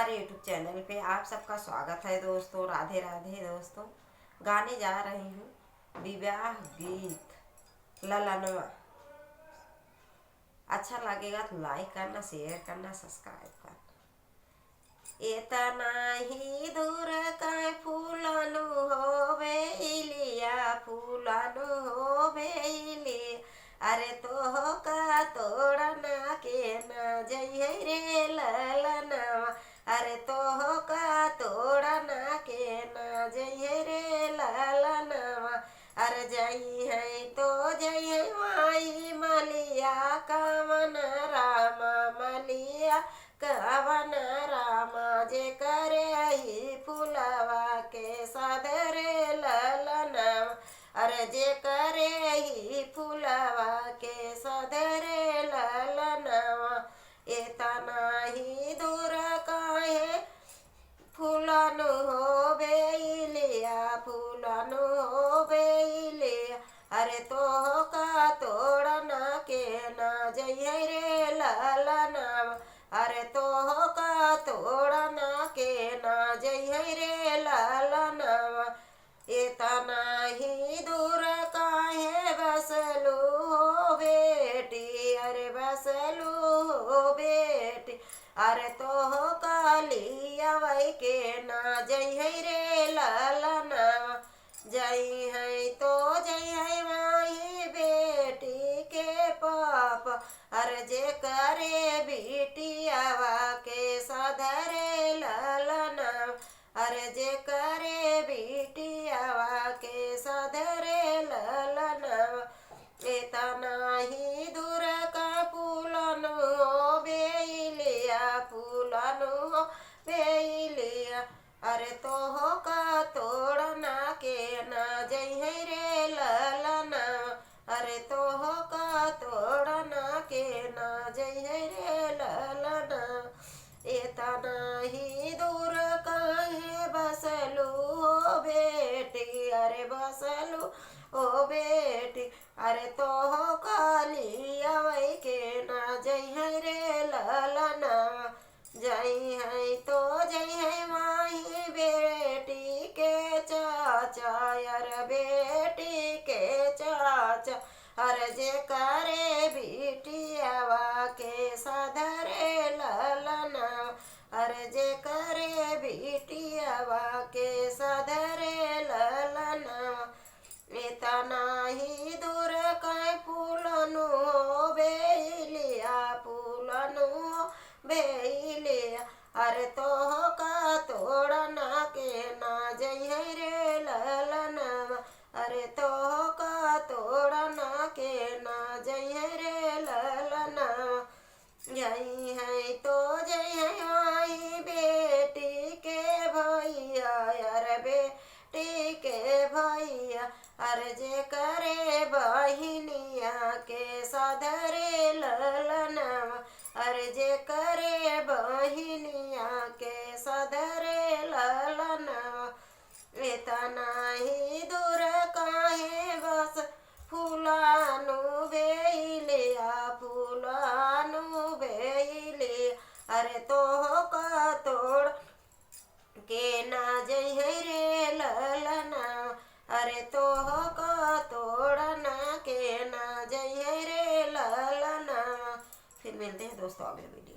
हमारे YouTube channel पे आप सबका स्वागत है दोस्तों। राधे राधे दोस्तों। गाने जा रही हूँ विवाह गीत ललनवा। अच्छा लगेगा तो लाइक करना, शेयर करना, सब्सक्राइब करना। इतना ही दूर का फूलनु होवे इलिया, फूलनु होवे इलिया। अरे तो का तोड़ना के न जइहे रे ललनवा। अरे तो का तोड़ना के न जइहे रे ललनवा। अरे जई है तो जई है माई मलिया कवन रामा, मलिया कवन रामा। जे करे ही फुलवा के सदरे ललनवा। अरे जे करे ही फुलवा के सदरे ललनवा। इतना ही दूर काहे फूलनु होवे इलिया, फूलनु होवे इलिया। अरे तो का तोड़ना के न जइहे रे ललनवा। अरे तो का तोड़ना के न जइहे रे ललनवा। इतना ही दूर काहे बसलू हो बेटी, अरे बसलू हो बेटी। अरे तो कालिया वही के ना जइहे रे ललनवा। जई है तो जई है माही बेटी के पाप। अरे जे करे बिटियावा के सधरे ललनवा। अरे जे करे बिटियावा के सधरे ललनवा। इतना ही दूर का फूलनु बेलिया, फूलनु बेलिया। अरे तो का तोड़ना के न जइहे रे ललनवा। अरे तो का तोड़ना के न जइहे रे ललनवा। इतना ही दूर काहे बसलू हो बेटी, अरे बसलू ओ बेटी। अरे तो कालिया वही के ना जइहे रे ललनवा। जई है तो जई है माही बेटी के चाचा, अरे बेटी के चाचा। अरे जे करे बिटियावा के सधरे ललनवा। अरे जे करे बिटियावा के सधरे ललनवा। इतना ही दूर का फूलनु बेलिया, फूलनु बेलिया। अरे तो का तोड़ना के ना जइहे रे ललनवा। अरे तो का तोड़ना के ना जइहे रे ललनवा। जई है तो जई है माई बेटी के भैया, अरे बेटी के भैया। अरे जे करे बहिनिया के सधरे ललनवा। अरे जे करे बहिनिया के सधरे ललनवा। इतना ही दूर काहे बस फूलनु बेलिया, फूलनु बेलिया। अरे तो का तोड़ के ना जइहे रे ललनवा। अरे तो का तोड़ना के ना जइहे रे ललनवा। फिर मिलते हैं दोस्तों अगले वीडियो।